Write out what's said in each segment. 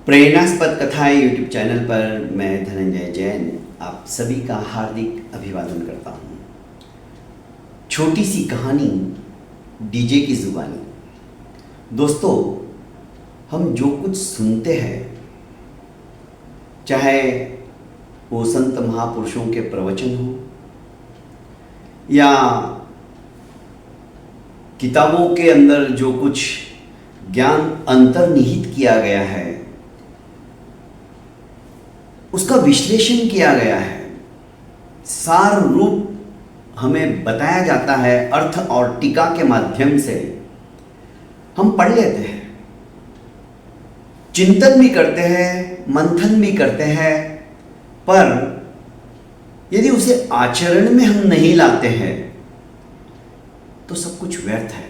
प्रेरणास्पद कथाएं YouTube channel पर मैं धनंजय जैन आप सभी का हार्दिक अभिवादन करता हूँ। छोटी सी कहानी डीजे की जुबानी। दोस्तों, हम जो कुछ सुनते हैं, चाहे वो संत महापुरुषों के प्रवचन हो या किताबों के अंदर जो कुछ ज्ञान अंतर्निहित किया गया है, उसका विश्लेषण किया गया है, सार रूप हमें बताया जाता है, अर्थ और टीका के माध्यम से हम पढ़ लेते हैं, चिंतन भी करते हैं, मंथन भी करते हैं, पर यदि उसे आचरण में हम नहीं लाते हैं तो सब कुछ व्यर्थ है।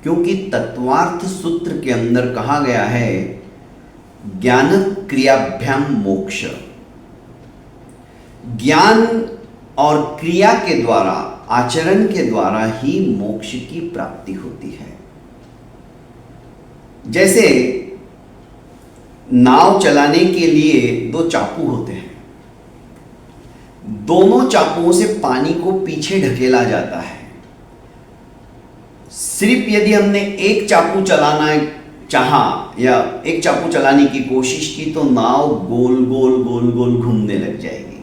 क्योंकि तत्वार्थ सूत्र के अंदर कहा गया है, ज्ञान क्रियाभ्याम मोक्ष। ज्ञान और क्रिया के द्वारा, आचरण के द्वारा ही मोक्ष की प्राप्ति होती है। जैसे नाव चलाने के लिए दो चाकू होते हैं, दोनों चाकुओं से पानी को पीछे ढकेला जाता है। सिर्फ यदि हमने एक चाकू चलाना चाहा या एक चाकू चलाने की कोशिश की तो नाव गोल गोल गोल गोल घूमने लग जाएगी,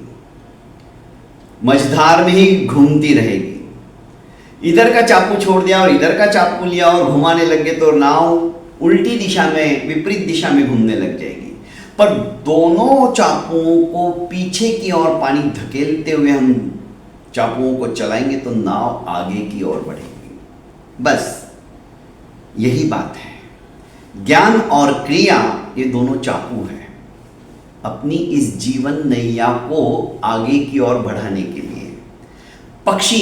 मझधार में ही घूमती रहेगी। इधर का चाकू छोड़ दिया और इधर का चाकू लिया और घुमाने लग गए तो नाव उल्टी दिशा में, विपरीत दिशा में घूमने लग जाएगी। पर दोनों चाकुओं को पीछे की ओर पानी धकेलते हुए हम चाकुओं को चलाएंगे तो नाव आगे की ओर बढ़ेगी। बस यही बात है। ज्ञान और क्रिया ये दोनों चाकू हैं अपनी इस जीवन नैया को आगे की ओर बढ़ाने के लिए। पक्षी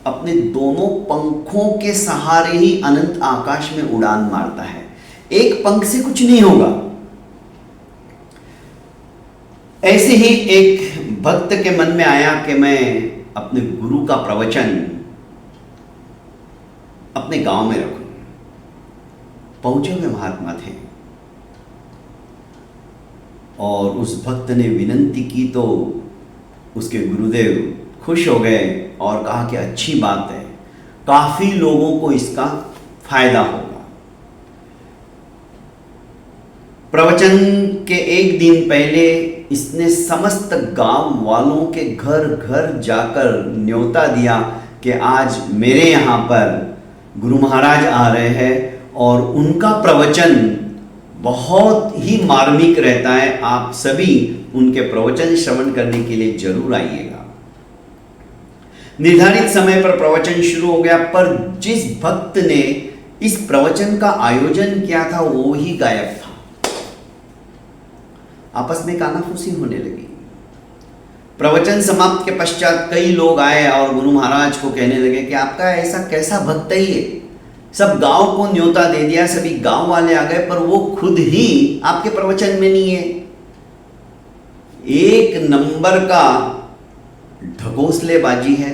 अपने दोनों पंखों के सहारे ही अनंत आकाश में उड़ान मारता है, एक पंख से कुछ नहीं होगा। ऐसे ही एक भक्त के मन में आया कि मैं अपने गुरु का प्रवचन अपने गांव में रखूं। पहुंचे हुए महात्मा थे और उस भक्त ने विनंती की तो उसके गुरुदेव खुश हो गए और कहा कि अच्छी बात है, काफी लोगों को इसका फायदा होगा। प्रवचन के एक दिन पहले इसने समस्त गांव वालों के घर घर जाकर न्योता दिया कि आज मेरे यहाँ पर गुरु महाराज आ रहे हैं और उनका प्रवचन बहुत ही मार्मिक रहता है, आप सभी उनके प्रवचन श्रवण करने के लिए जरूर आइएगा। निर्धारित समय पर प्रवचन शुरू हो गया, पर जिस भक्त ने इस प्रवचन का आयोजन किया था वो ही गायब था। आपस में कानाफूसी होने लगी। प्रवचन समाप्त के पश्चात कई लोग आए और गुरु महाराज को कहने लगे कि आपका ऐसा कैसा भक्त है ये, सब गांव को न्योता दे दिया, सभी गांव वाले आ गए, पर वो खुद ही आपके प्रवचन में नहीं है। एक नंबर का ढकोसलेबाजी है,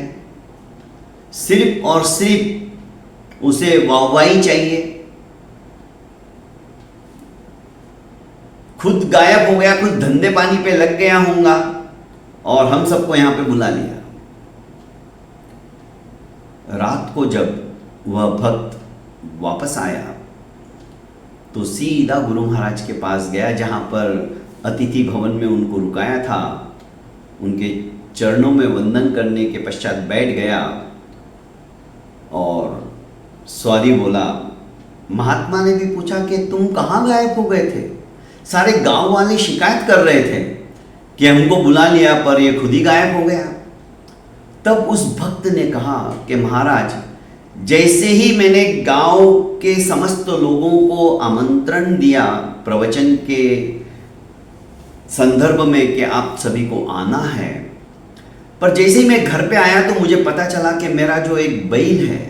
सिर्फ और सिर्फ उसे वाहवाही चाहिए। खुद गायब हो गया, खुद धंधे पानी पे लग गया होगा और हम सबको यहां पे बुला लिया। रात को जब वह भक्त वापस आया तो सीधा गुरु महाराज के पास गया, जहां पर अतिथि भवन में उनको रुकाया था। उनके चरणों में वंदन करने के पश्चात बैठ गया और सॉरी बोला। महात्मा ने भी पूछा कि तुम कहाँ गायब हो गए थे? सारे गांव वाले शिकायत कर रहे थे कि हमको बुला लिया पर ये खुद ही गायब हो गया। तब उस भक्त ने कहा कि महाराज, जैसे ही मैंने गांव के समस्त लोगों को आमंत्रण दिया प्रवचन के संदर्भ में कि आप सभी को आना है, पर जैसे ही मैं घर पे आया तो मुझे पता चला कि मेरा जो एक बैल है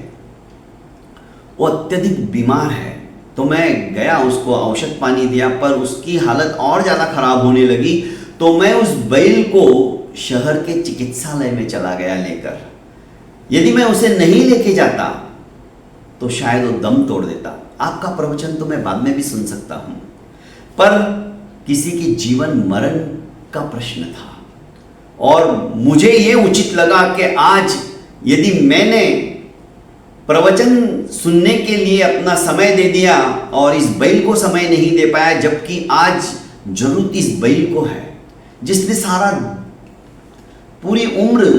वो अत्यधिक बीमार है। तो मैं गया, उसको औषध पानी दिया, पर उसकी हालत और ज़्यादा खराब होने लगी। तो मैं उस बैल को शहर के चिकित्सालय में चला गया लेकर। यदि मैं उसे नहीं लेके जाता तो शायद वो दम तोड़ देता। आपका प्रवचन तो मैं बाद में भी सुन सकता हूँ, पर किसी के जीवन मरण का प्रश्न था। और मुझे ये उचित लगा कि आज यदि मैंने प्रवचन सुनने के लिए अपना समय दे दिया और इस बैल को समय नहीं दे पाया, जबकि आज जरूरत इस बैल को है जिसने सारा पूरी उम्र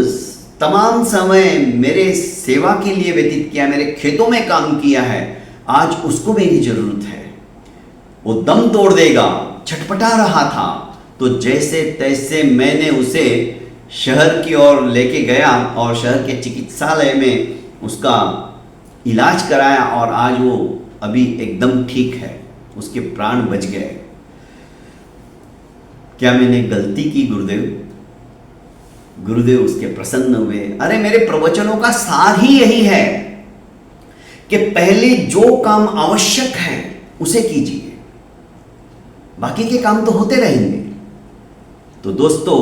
तमाम समय मेरे सेवा के लिए व्यतीत किया, मेरे खेतों में काम किया है, आज उसको मेरी जरूरत है। वो दम तोड़ देगा, छटपटा रहा था, तो जैसे तैसे मैंने उसे शहर की ओर लेके गया और शहर के चिकित्सालय में उसका इलाज कराया और आज वो अभी एकदम ठीक है, उसके प्राण बच गए। क्या मैंने गलती की गुरुदेव? गुरुदेव उसके प्रसन्न हुए। अरे मेरे प्रवचनों का सार ही यही है कि पहले जो काम आवश्यक है उसे कीजिए, बाकी के काम तो होते रहेंगे। तो दोस्तों,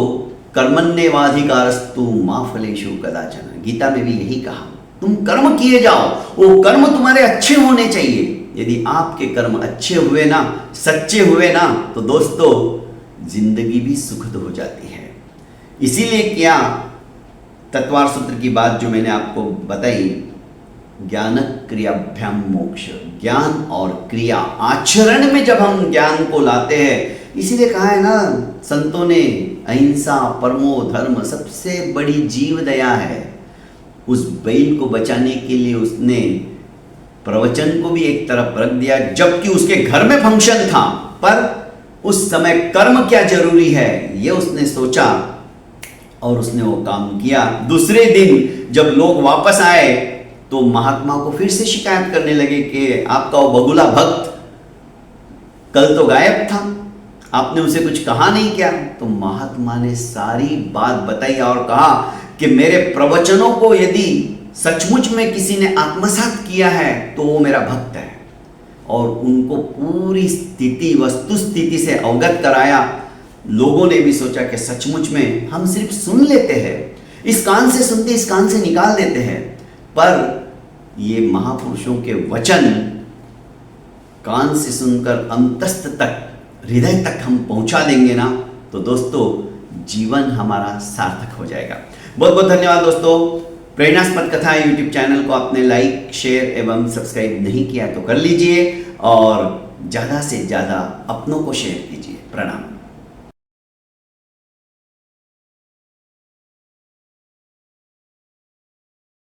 कर्मण्येवाधिकारस्तु मा फलेषु कदाचन, गीता में भी यही कहा, तुम कर्म किए जाओ, वो कर्म तुम्हारे अच्छे होने चाहिए। यदि आपके कर्म अच्छे हुए ना, सच्चे हुए ना, तो दोस्तों जिंदगी भी सुखद हो जाती है। इसीलिए क्या तत्वार सूत्र की बात जो मैंने आपको बताई, ज्ञान क्रियाभ्याम मोक्ष, ज्ञान और क्रिया आचरण में जब हम ज्ञान को लाते हैं, इसीलिए कहा है ना संतों ने, अहिंसा परमो धर्म, सबसे बड़ी जीव दया है। उस बैल को बचाने के लिए उसने प्रवचन को भी एक तरफ रख दिया, जबकि उसके घर में फंक्शन था, पर उस समय कर्म क्या जरूरी है ये उसने सोचा और उसने वो काम किया। दूसरे दिन जब लोग वापस आए तो महात्मा को फिर से शिकायत करने लगे कि आपका वो बगुला भक्त कल तो गायब था, आपने उसे कुछ कहा नहीं क्या? तो महात्मा ने सारी बात बताई और कहा कि मेरे प्रवचनों को यदि सचमुच में किसी ने आत्मसात किया है तो वो मेरा भक्त है, और उनको पूरी स्थिति, वस्तु स्थिति से अवगत कराया। लोगों ने भी सोचा कि सचमुच में हम सिर्फ सुन लेते हैं, इस कान से सुनते इस कान से निकाल देते हैं, पर ये महापुरुषों के वचन कान से सुनकर अंतस्थ तक, हृदय तक हम पहुंचा देंगे ना, तो दोस्तों जीवन हमारा सार्थक हो जाएगा। बहुत बहुत धन्यवाद दोस्तों। प्रेरणास्पद कथा यूट्यूब चैनल को आपने लाइक, शेयर एवं सब्सक्राइब नहीं किया तो कर लीजिए और ज़्यादा से ज़्यादा अपनों को शेयर कीजिए। प्रणाम।